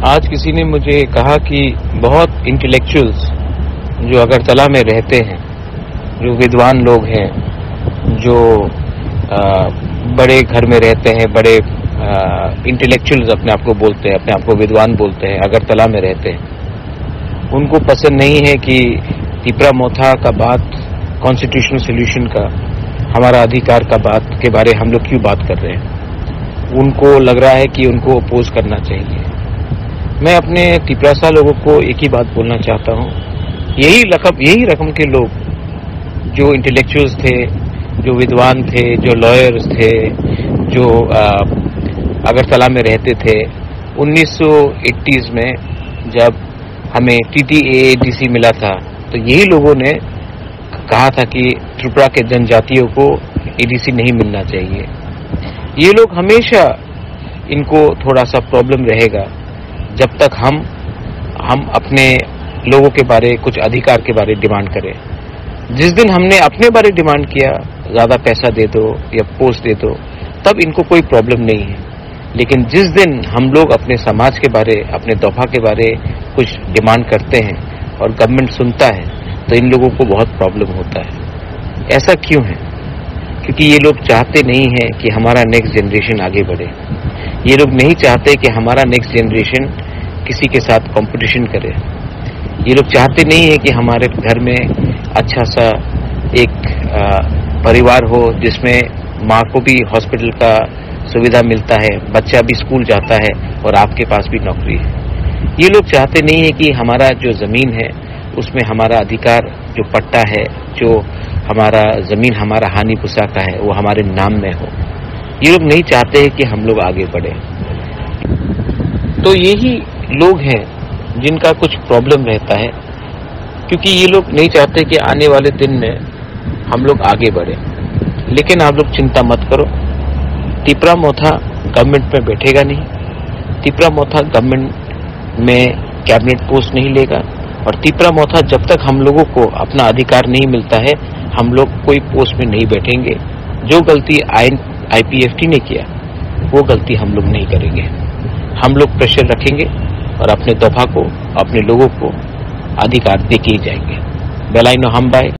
आज किसी ने मुझे कहा कि बहुत इंटेलेक्चुअल्स जो अगरतला में रहते हैं, जो विद्वान लोग हैं, जो बड़े घर में रहते हैं, बड़े इंटेलेक्चुअल्स अपने आप को बोलते हैं, अपने आप को विद्वान बोलते हैं, अगरतला में रहते हैं, उनको पसंद नहीं है कि तिपरा मोथा का बात, कॉन्स्टिट्यूशनल सोल्यूशन का, हमारा अधिकार का बात के बारे हम लोग क्यों बात कर रहे हैं। उनको लग रहा है कि उनको अपोज करना चाहिए। मैं अपने तिपरासा लोगों को एक ही बात बोलना चाहता हूँ, यही रकम के लोग जो इंटेलेक्चुअल्स थे, जो विद्वान थे, जो लॉयर्स थे, जो अगरतला में रहते थे 1980s में जब हमें TTAADC मिला था, तो यही लोगों ने कहा था कि त्रिपुरा के जनजातियों को ADC नहीं मिलना चाहिए। ये लोग हमेशा, इनको थोड़ा सा प्रॉब्लम रहेगा जब तक हम अपने लोगों के बारे, कुछ अधिकार के बारे डिमांड करें। जिस दिन हमने अपने बारे डिमांड किया, ज्यादा पैसा दे दो या पोस्ट दे दो, तब इनको कोई प्रॉब्लम नहीं है। लेकिन जिस दिन हम लोग अपने समाज के बारे, अपने दफा के बारे कुछ डिमांड करते हैं और गवर्नमेंट सुनता है, तो इन लोगों को बहुत प्रॉब्लम होता है। ऐसा क्यों है? क्योंकि ये लोग चाहते नहीं है कि हमारा नेक्स्ट जनरेशन आगे बढ़े। ये लोग नहीं चाहते कि हमारा नेक्स्ट जनरेशन किसी के साथ कंपटीशन करे। ये लोग चाहते नहीं है कि हमारे घर में अच्छा सा एक परिवार हो जिसमें माँ को भी हॉस्पिटल का सुविधा मिलता है, बच्चा भी स्कूल जाता है और आपके पास भी नौकरी है। ये लोग चाहते नहीं है कि हमारा जो जमीन है उसमें हमारा अधिकार, जो पट्टा है, जो हमारा जमीन हमारा हानि पुसा का है, वो हमारे नाम में हो। ये लोग नहीं चाहते हैं कि हम लोग आगे बढ़े। तो यही लोग हैं जिनका कुछ प्रॉब्लम रहता है, क्योंकि ये लोग नहीं चाहते कि आने वाले दिन में हम लोग आगे बढ़े। लेकिन आप लोग चिंता मत करो, तिपरा मोथा गवर्नमेंट में बैठेगा नहीं। तिपरा मोथा गवर्नमेंट में कैबिनेट पोस्ट नहीं लेगा, और तिपरा मोथा जब तक हम लोगों को अपना अधिकार नहीं मिलता है, हम लोग कोई पोस्ट में नहीं बैठेंगे। जो गलती IPFT ने किया, वो गलती हम लोग नहीं करेंगे। हम लोग प्रेशर रखेंगे और अपने दफा को, अपने लोगों को अधिकार दे के ही जाएंगे। बेलाइनो हम बाय।